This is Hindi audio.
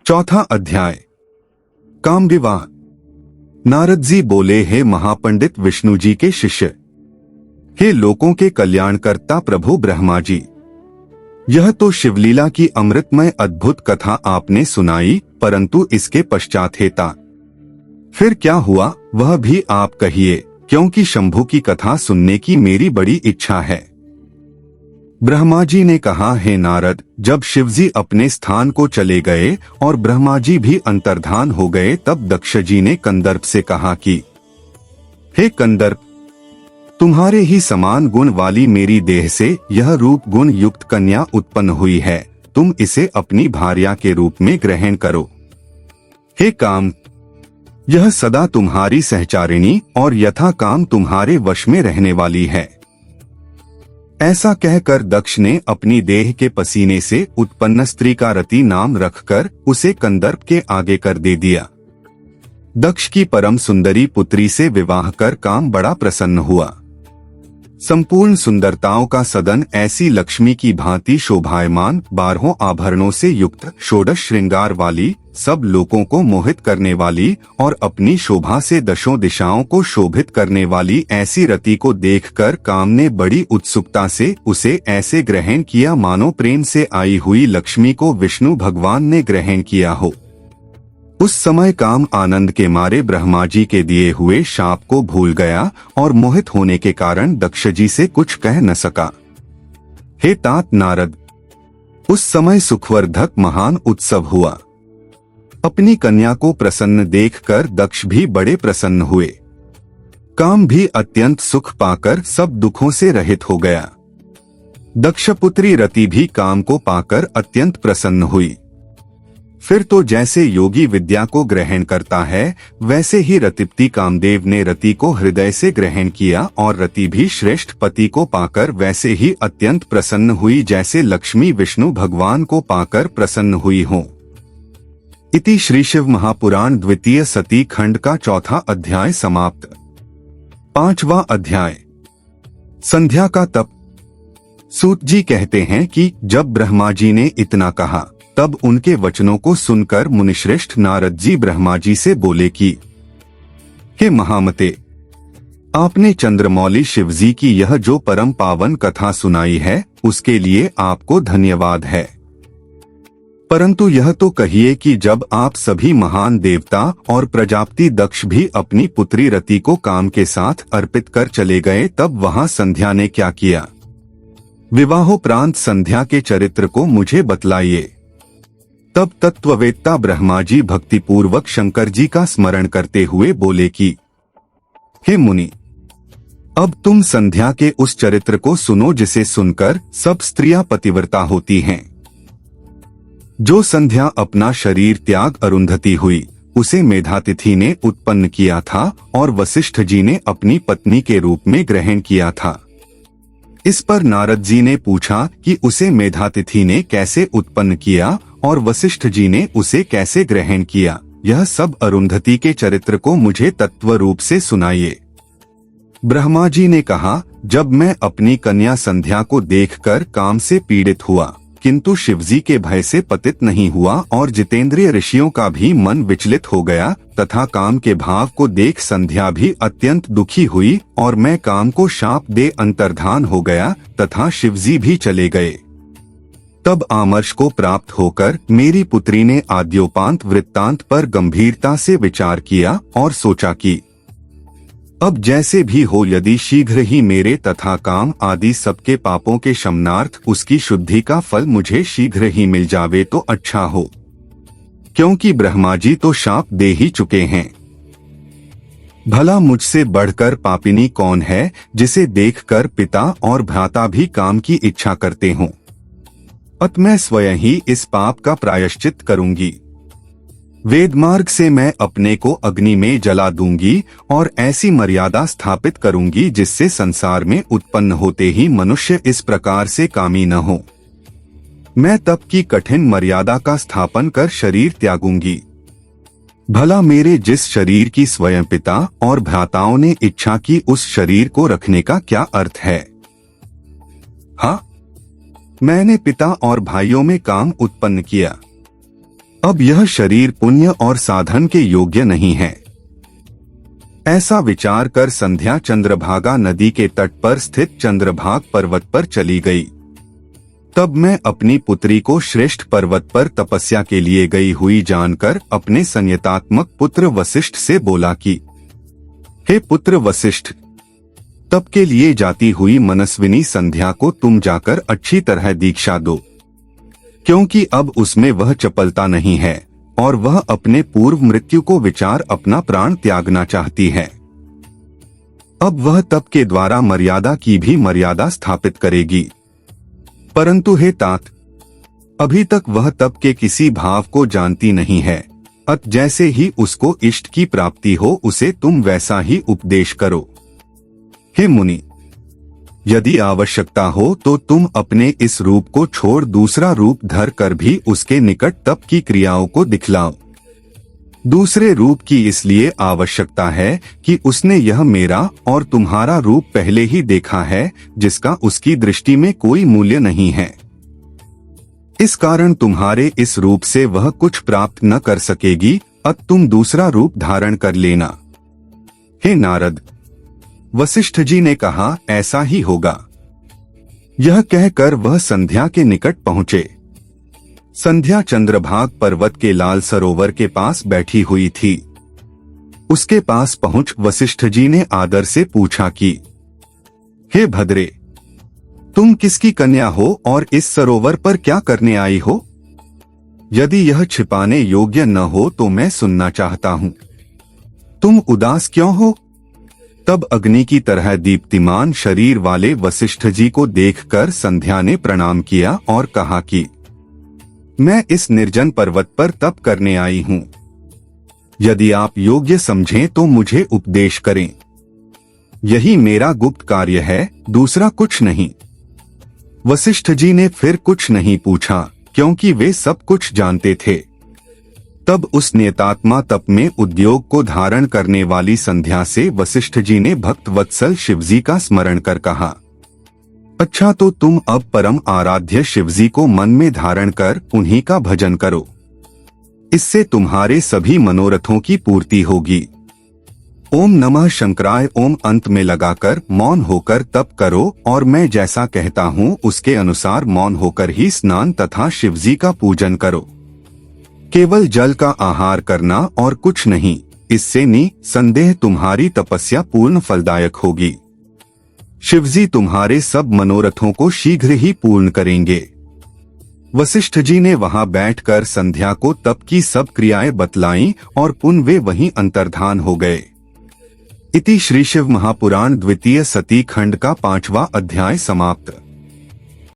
चौथा अध्याय। काम विवाह। नारद जी बोले, हे महापंडित विष्णु जी के शिष्य, हे लोकों के कल्याणकर्ता प्रभु ब्रह्मा जी, यह तो शिवलीला की अमृतमय अद्भुत कथा आपने सुनाई, परंतु इसके पश्चात हेता फिर क्या हुआ वह भी आप कहिए, क्योंकि शंभु की कथा सुनने की मेरी बड़ी इच्छा है। ब्रह्मा जी ने कहा, हे नारद, जब शिवजी अपने स्थान को चले गए और ब्रह्मा जी भी अंतर्धान हो गए, तब दक्ष जी ने कंदर्प से कहा कि हे कंदर्प, तुम्हारे ही समान गुण वाली मेरी देह से यह रूप गुण युक्त कन्या उत्पन्न हुई है, तुम इसे अपनी भार्या के रूप में ग्रहण करो। हे काम, यह सदा तुम्हारी सहचारिणी और यथा काम तुम्हारे वश में रहने वाली है। ऐसा कहकर दक्ष ने अपनी देह के पसीने से उत्पन्न स्त्री का रति नाम रखकर उसे कंदर्प के आगे कर दे दिया। दक्ष की परम सुंदरी पुत्री से विवाह कर काम बड़ा प्रसन्न हुआ। संपूर्ण सुंदरताओं का सदन ऐसी लक्ष्मी की भांति शोभायमान, 12 आभरणों से युक्त, षोडश श्रृंगार वाली, सब लोगों को मोहित करने वाली और अपनी शोभा से दशों दिशाओं को शोभित करने वाली ऐसी रति को देखकर काम ने बड़ी उत्सुकता से उसे ऐसे ग्रहण किया मानो प्रेम से आई हुई लक्ष्मी को विष्णु भगवान ने ग्रहण किया हो। उस समय काम आनंद के मारे ब्रह्मा जी के दिए हुए शाप को भूल गया और मोहित होने के कारण दक्ष जी से कुछ कह न सका। हे तात नारद, उस समय सुखवर्धक महान उत्सव हुआ। अपनी कन्या को प्रसन्न देखकर दक्ष भी बड़े प्रसन्न हुए। काम भी अत्यंत सुख पाकर सब दुखों से रहित हो गया। दक्षपुत्री रति भी काम को पाकर अत्यंत प्रसन्न हुई। फिर तो जैसे योगी विद्या को ग्रहण करता है, वैसे ही रतिपति कामदेव ने रति को हृदय से ग्रहण किया और रति भी श्रेष्ठ पति को पाकर वैसे ही अत्यंत प्रसन्न हुई जैसे लक्ष्मी विष्णु भगवान को पाकर प्रसन्न हुई हो। इति श्री शिव महापुराण द्वितीय सती खंड का चौथा अध्याय समाप्त। पांचवा अध्याय। संध्या का तप। सूत जी कहते हैं कि जब ब्रह्मा जी ने इतना कहा, तब उनके वचनों को सुनकर मुनिश्रेष्ठ नारद जी ब्रह्मा जी से बोले कि हे महामते, आपने चंद्रमौली शिवजी की यह जो परम पावन कथा सुनाई है, उसके लिए आपको धन्यवाद है। परंतु यह तो कहिए कि जब आप सभी महान देवता और प्रजापति दक्ष भी अपनी पुत्री रति को काम के साथ अर्पित कर चले गए, तब वहां संध्या ने क्या किया? विवाहोपरांत संध्या के चरित्र को मुझे बतलाइए। तब तत्ववेत्ता ब्रह्मा जी भक्तिपूर्वक शंकर जी का स्मरण करते हुए बोले कि हे मुनि, अब तुम संध्या के उस चरित्र को सुनो जिसे सुनकर सब स्त्रियां पतिव्रता होती हैं। जो संध्या अपना शरीर त्याग अरुंधति हुई, उसे मेधातिथि ने उत्पन्न किया था और वशिष्ठ जी ने अपनी पत्नी के रूप में ग्रहण किया था। इस पर नारद जी ने पूछा कि उसे मेधातिथि ने कैसे उत्पन्न किया और वशिष्ठ जी ने उसे कैसे ग्रहण किया। यह सब अरुंधति के चरित्र को मुझे तत्व रूप से सुनाइए। ब्रह्मा जी ने कहा, जब मैं अपनी कन्या संध्या को देखकर काम से पीड़ित हुआ, किंतु शिवजी के भय से पतित नहीं हुआ और जितेंद्रिय ऋषियों का भी मन विचलित हो गया तथा काम के भाव को देख संध्या भी अत्यंत दुखी हुई और मैं काम को शाप दे अंतर्धान हो गया तथा शिवजी भी चले गए। तब आमर्ष को प्राप्त होकर मेरी पुत्री ने आद्योपांत वृत्तांत पर गंभीरता से विचार किया और सोचा कि अब जैसे भी हो, यदि शीघ्र ही मेरे तथा काम आदि सबके पापों के शमनार्थ उसकी शुद्धि का फल मुझे शीघ्र ही मिल जावे तो अच्छा हो, क्योंकि ब्रह्मा जी तो शाप दे ही चुके हैं। भला मुझसे बढ़कर पापिनी कौन है जिसे देखकर पिता और भ्राता भी काम की इच्छा करते हों। अत मैं स्वयं ही इस पाप का प्रायश्चित करूंगी। वेद मार्ग से मैं अपने को अग्नि में जला दूंगी और ऐसी मर्यादा स्थापित करूंगी जिससे संसार में उत्पन्न होते ही मनुष्य इस प्रकार से कामी न हो। मैं तप की कठिन मर्यादा का स्थापन कर शरीर त्यागूंगी। भला मेरे जिस शरीर की स्वयं पिता और भ्राताओं ने इच्छा की, उस शरीर को रखने का क्या अर्थ है? हाँ, मैंने पिता और भाइयों में काम उत्पन्न किया। अब यह शरीर पुण्य और साधन के योग्य नहीं है। ऐसा विचार कर संध्या चंद्रभागा नदी के तट पर स्थित चंद्रभाग पर्वत पर चली गई। तब मैं अपनी पुत्री को श्रेष्ठ पर्वत पर तपस्या के लिए गई हुई जानकर अपने संयतात्मक पुत्र वशिष्ठ से बोला कि हे पुत्र वशिष्ठ, तप के लिए जाती हुई मनस्विनी संध्या को तुम जाकर अच्छी तरह दीक्षा दो, क्योंकि अब उसमें वह चपलता नहीं है और वह अपने पूर्व मृत्यु को विचार अपना प्राण त्यागना चाहती है। अब वह तप के द्वारा मर्यादा की भी मर्यादा स्थापित करेगी। परंतु हे तात, अभी तक वह तप के किसी भाव को जानती नहीं है। अत जैसे ही उसको इष्ट की प्राप्ति हो उसे तुम वैसा ही उपदेश करो। हे मुनि, यदि आवश्यकता हो तो तुम अपने इस रूप को छोड़ दूसरा रूप धर कर भी उसके निकट तप की क्रियाओं को दिखलाओ। दूसरे रूप की इसलिए आवश्यकता है कि उसने यह मेरा और तुम्हारा रूप पहले ही देखा है, जिसका उसकी दृष्टि में कोई मूल्य नहीं है। इस कारण तुम्हारे इस रूप से वह कुछ प्राप्त न कर सकेगी। अब तुम दूसरा रूप धारण कर लेना। हे नारद, वशिष्ठ जी ने कहा, ऐसा ही होगा। यह कहकर वह संध्या के निकट पहुंचे। संध्या चंद्रभाग पर्वत के लाल सरोवर के पास बैठी हुई थी। उसके पास पहुंच वशिष्ठ जी ने आदर से पूछा कि हे भद्रे, तुम किसकी कन्या हो और इस सरोवर पर क्या करने आई हो? यदि यह छिपाने योग्य न हो तो मैं सुनना चाहता हूं। तुम उदास क्यों हो? तब अग्नि की तरह दीप्तिमान शरीर वाले वशिष्ठ जी को देखकर संध्या ने प्रणाम किया और कहा कि मैं इस निर्जन पर्वत पर तप करने आई हूं। यदि आप योग्य समझें तो मुझे उपदेश करें। यही मेरा गुप्त कार्य है, दूसरा कुछ नहीं। वशिष्ठ जी ने फिर कुछ नहीं पूछा, क्योंकि वे सब कुछ जानते थे। तब उस नेतात्मा तप में उद्योग को धारण करने वाली संध्या से वशिष्ठ जी ने भक्त वत्सल शिवजी का स्मरण कर कहा, अच्छा तो तुम अब परम आराध्य शिवजी को मन में धारण कर उन्हीं का भजन करो। इससे तुम्हारे सभी मनोरथों की पूर्ति होगी। ओम नमः शंकराय ओम अंत में लगाकर मौन होकर तप करो और मैं जैसा कहता हूँ उसके अनुसार मौन होकर ही स्नान तथा शिवजी का पूजन करो। केवल जल का आहार करना और कुछ नहीं। इससे निसंदेह तुम्हारी तपस्या पूर्ण फलदायक होगी। शिवजी तुम्हारे सब मनोरथों को शीघ्र ही पूर्ण करेंगे। वशिष्ठ जी ने वहां बैठकर संध्या को तप की सब क्रियाएं बतलाईं और पुनः वे वहीं अंतर्धान हो गए। इति श्री शिव महापुराण द्वितीय सती खंड का 5वां अध्याय समाप्त।